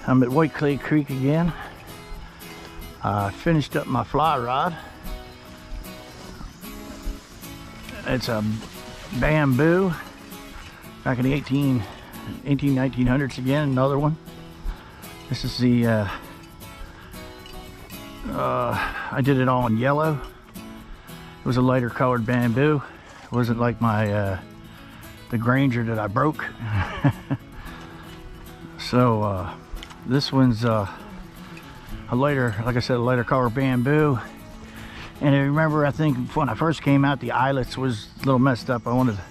I'm at White Clay Creek again. I finished up my fly rod. It's a bamboo back in the 1900s again, another one. This is the I did it all in yellow. It was a lighter colored bamboo. It wasn't like my the Granger that I broke. So this one's a lighter, like I said, a lighter color bamboo. And I remember, I think when I first came out, the eyelets was a little messed up. I wanted to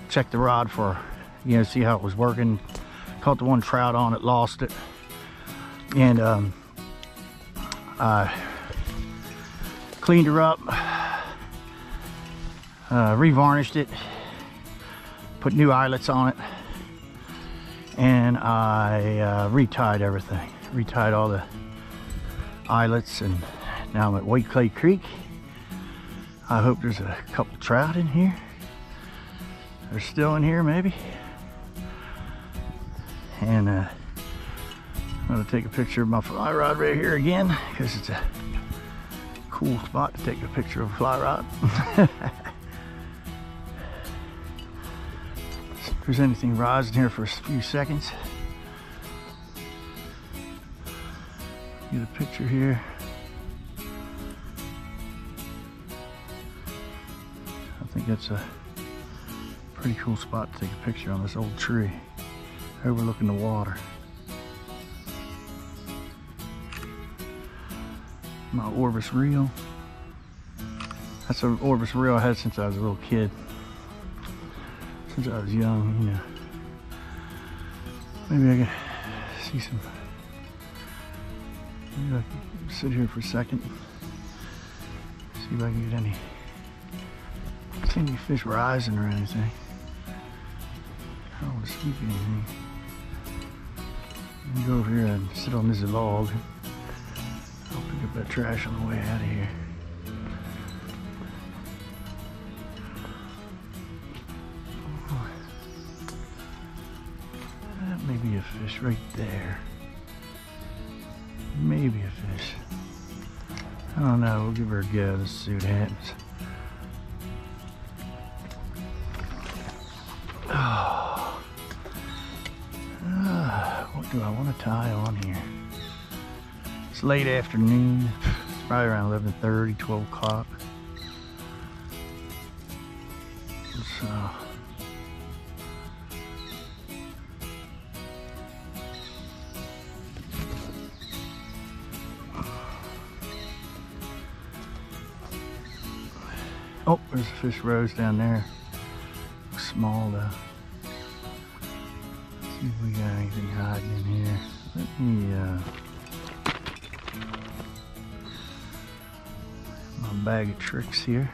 check the rod for, you know, see how it was working. Caught the one trout on it, lost it. And I cleaned her up, revarnished it, put new eyelets on it, and I retied everything. Retied all the eyelets, and now I'm at White Clay Creek. I hope there's a couple trout in here. They're still in here, maybe. And I'm gonna take a picture of my fly rod right here again, because it's a cool spot to take a picture of a fly rod. If there's anything rising here for a few seconds. Get a picture here. I think that's a pretty cool spot to take a picture on, this old tree overlooking the water. My Orvis reel. That's an Orvis reel I had since I was a little kid. Since I was young, you know. Maybe I can see some. Maybe I can sit here for a second. See if I can get any. See any fish rising or anything. I don't want to sweep anything. Let me go over here and sit on this log. I'll pick up that trash on the way out of here. That may be a fish right there. Maybe a fish. I don't know. We'll give her a go. Let's see what happens. What do I want to tie on here? It's late afternoon. It's probably around 11:30, 12 o'clock. So oh, there's a fish rose down there. Looks small though. Let's see if we got anything hiding in here. Let me my bag of tricks here.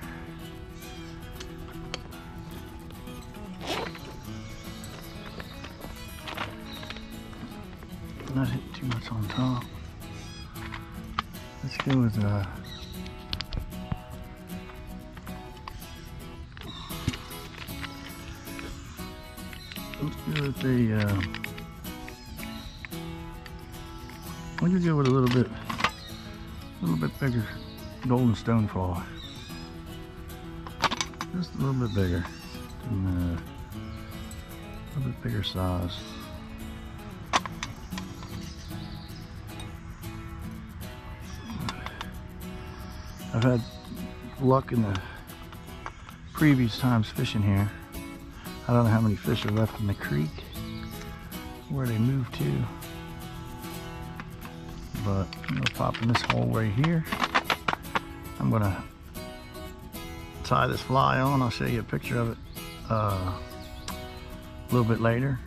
Not hitting too much on top. Let's go with let's go with the we could go with a little bit bigger golden stonefly. Just a little bit bigger. And, a little bit bigger size. I've had luck in the previous times fishing here. I don't know how many fish are left in the creek, where they moved to, but I'm gonna pop in this hole right here. I'm gonna tie this fly on. I'll show you a picture of it a little bit later,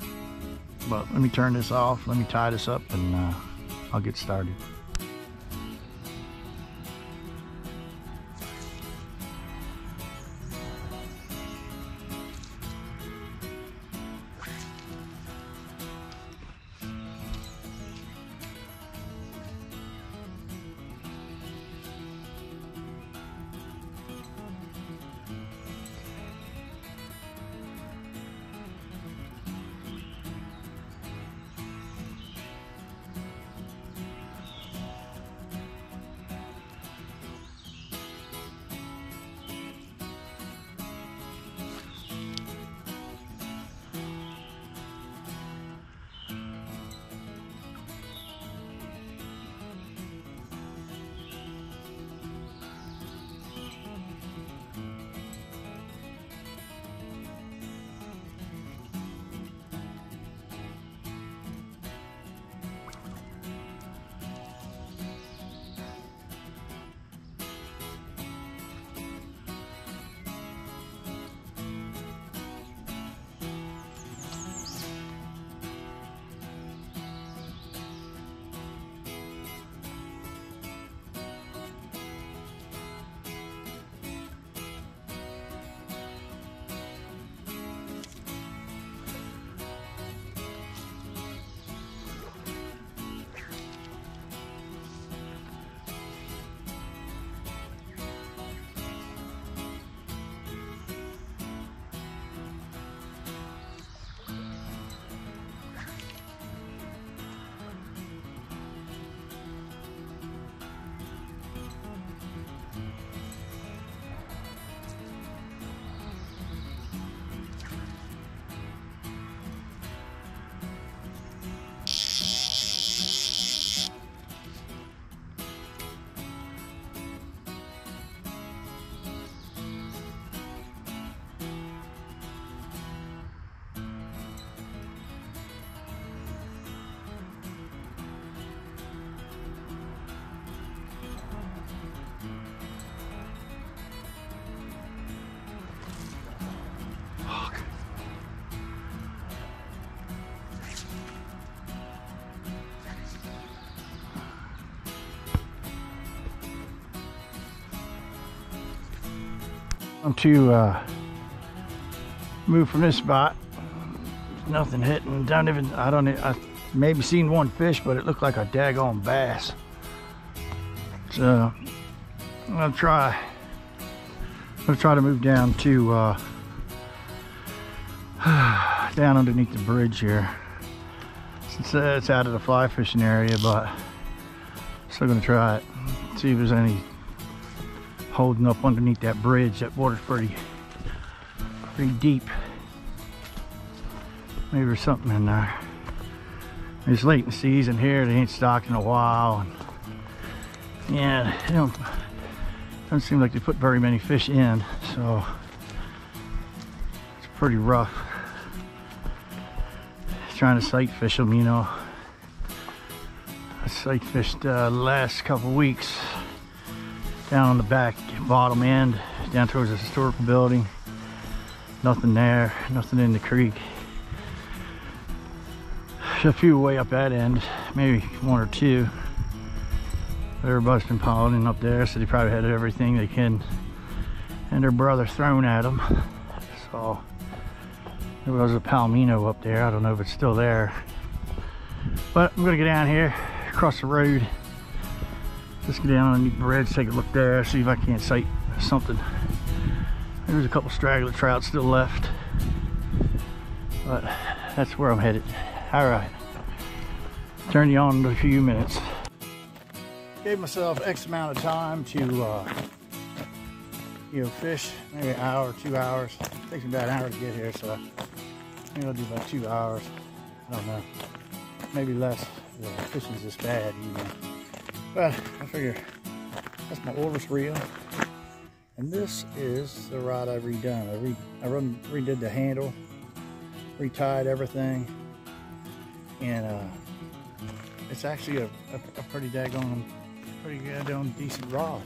but let me turn this off, let me tie this up, and I'll get started. I'm to move from this spot. Nothing hitting. I maybe seen one fish, but it looked like a daggone bass. So I'm gonna try to move down to down underneath the bridge here. Since it's out of the fly fishing area, but still gonna try it. See if there's any holding up underneath that bridge. That water's pretty deep. Maybe there's something in there. It's late in the season here. They ain't stocked in a while. And yeah, they doesn't seem like they put very many fish in, so it's pretty rough. Trying to sight fish them, you know. I sight fished the last couple weeks down on the back bottom end, down towards the historical building. Nothing there, nothing in the creek. A few way up that end, maybe one or two. Everybody's been piling up there, so they probably had everything they can and their brother thrown at them. So there was a palomino up there. I don't know if it's still there, but I'm gonna get down here, across the road, just get down on the bridge, take a look there, see if I can't sight something. There's a couple straggler trout still left, but that's where I'm headed. All right, turn you on in a few minutes. Gave myself X amount of time to, you know, fish, maybe an hour, 2 hours. It takes me about an hour to get here, so maybe I'll do about 2 hours. I don't know, maybe less. The fishing's this bad, you know. But I figure that's my Orvis reel, and this is the rod I've redone. I redid the handle, retied everything. And it's actually a pretty daggone decent rod.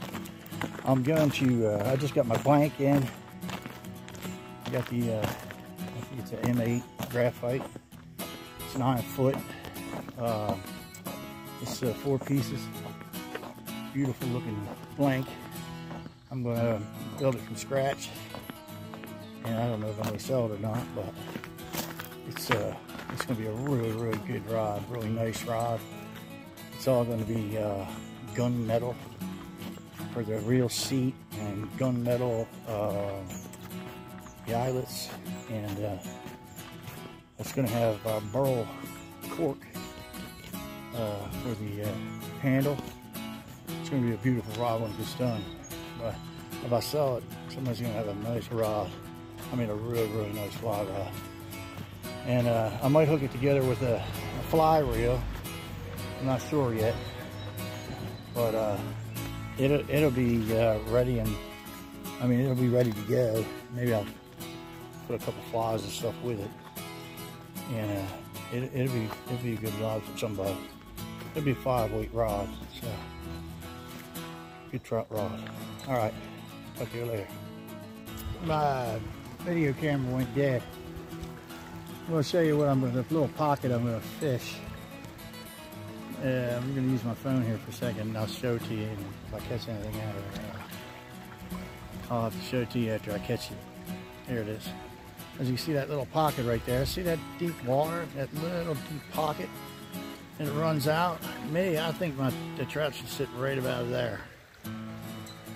I'm going to, I just got my blank in. I got the, I think it's an M8 graphite. It's 9 foot. It's 4 pieces. Beautiful looking blank. I'm going to build it from scratch. And I don't know if I'm going to sell it or not, but it's going to be a really good rod, really nice rod. It's all going to be gun metal for the reel seat, and gun metal the eyelets, and it's going to have burl cork for the handle. It's going to be a beautiful rod when it's done. But if I sell it, somebody's going to have a nice rod. I mean, a really nice fly rod. And I might hook it together with a fly reel. I'm not sure yet, but it'll be ready, and I mean it'll be ready to go. Maybe I'll put a couple flies and stuff with it, and it'll be a good rod for somebody. It'll be a 5-weight rod, so good trout rod. All right, talk to you later. My video camera went dead. I'm going to show you what the little pocket I'm going to fish. I'm going to use my phone here for a second, and I'll show it to you. And if I catch anything out of it, I'll have to show it to you after I catch it. Here it is. As you see that little pocket right there, see that deep water, that little deep pocket, and it runs out. I think the trout should sit right about there.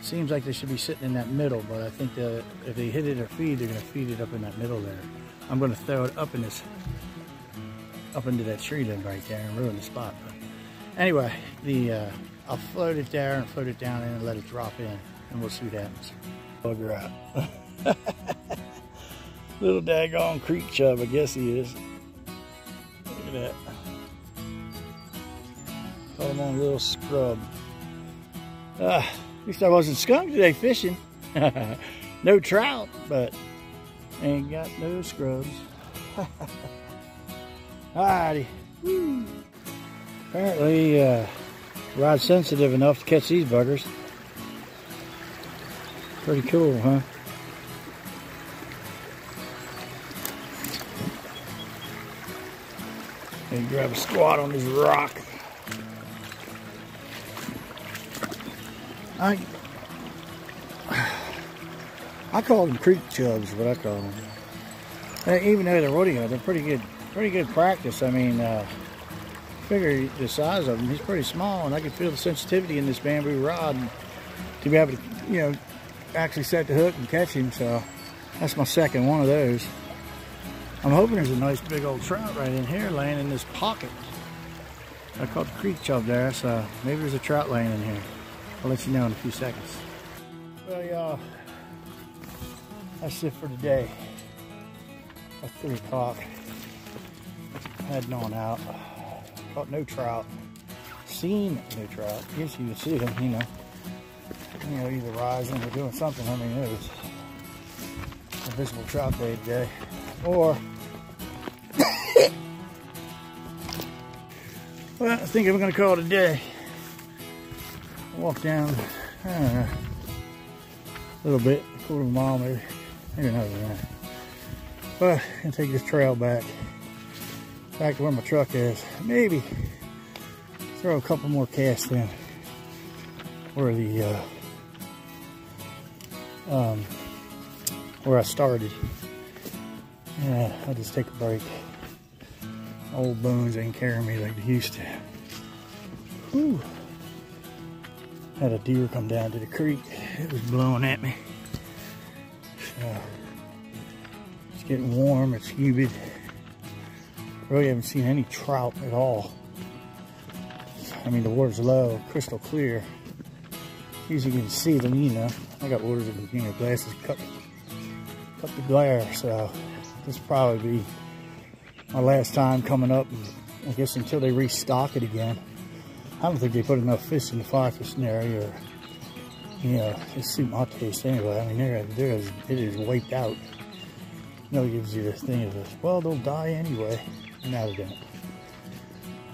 Seems like they should be sitting in that middle, but I think if they hit it or feed, they're going to feed it up in that middle there. I'm going to throw it up into that tree limb right there and ruin the spot. But anyway, I'll float it there and float it down in and let it drop in, and we'll see what happens. Bugger out. Little daggone creek chub, I guess he is. Look at that. Caught him on a little scrub. At least I wasn't skunked today fishing. No trout, but ain't got no scrubs. Alrighty. Woo. Apparently, rod's sensitive enough to catch these buggers. Pretty cool, huh? And grab a squat on this rock. I call them creek chubs, is what I call them. Even though they're rodeo, they're pretty good practice. I mean, figure the size of him, he's pretty small, and I can feel the sensitivity in this bamboo rod to be able to, you know, actually set the hook and catch him. So that's my second one of those. I'm hoping there's a nice big old trout right in here laying in this pocket. I caught the creek chub there, so maybe there's a trout laying in here. I'll let you know in a few seconds. Well, y'all, that's it for today. At 3 o'clock, heading on out. Caught no trout. Seen no trout. I guess you can see them, you know, either rising or doing something. I mean, it was a visible trout day today. Or, well, I think I'm going to call it a day. Walk down, I don't know, a little bit, a quarter of a mile maybe another than that. But I'm going to take this trail back to where my truck is. Maybe throw a couple more casts in where the where I started. Yeah, I'll just take a break. Old bones ain't carrying me like they used to. Whew. Had a deer come down to the creek. It was blowing at me. So, it's getting warm, it's humid. Really haven't seen any trout at all. I mean, the water's low, crystal clear. Usually you can see them, you know. I got waters in, you know, glasses cut the glare, so this will probably be my last time coming up, I guess, until they restock it again. I don't think they put enough fish in the fly fishing area, or, you know, it suit my taste anyway. I mean, it is wiped out. You know, it gives you the thing of, well, they'll die anyway. No, they don't.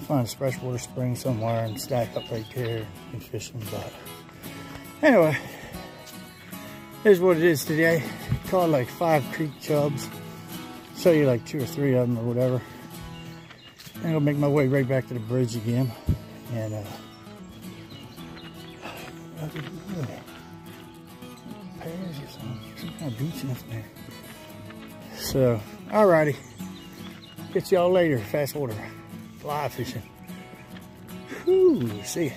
Find a freshwater spring somewhere and stack up right there and fish them. But anyway, here's what it is today. Caught like 5 creek chubs. Show you like 2 or 3 of them or whatever. And I'll make my way right back to the bridge again. And some kind of beach in there. So, alrighty. Get y'all later. Fastwater fly fishing. Whew, see ya.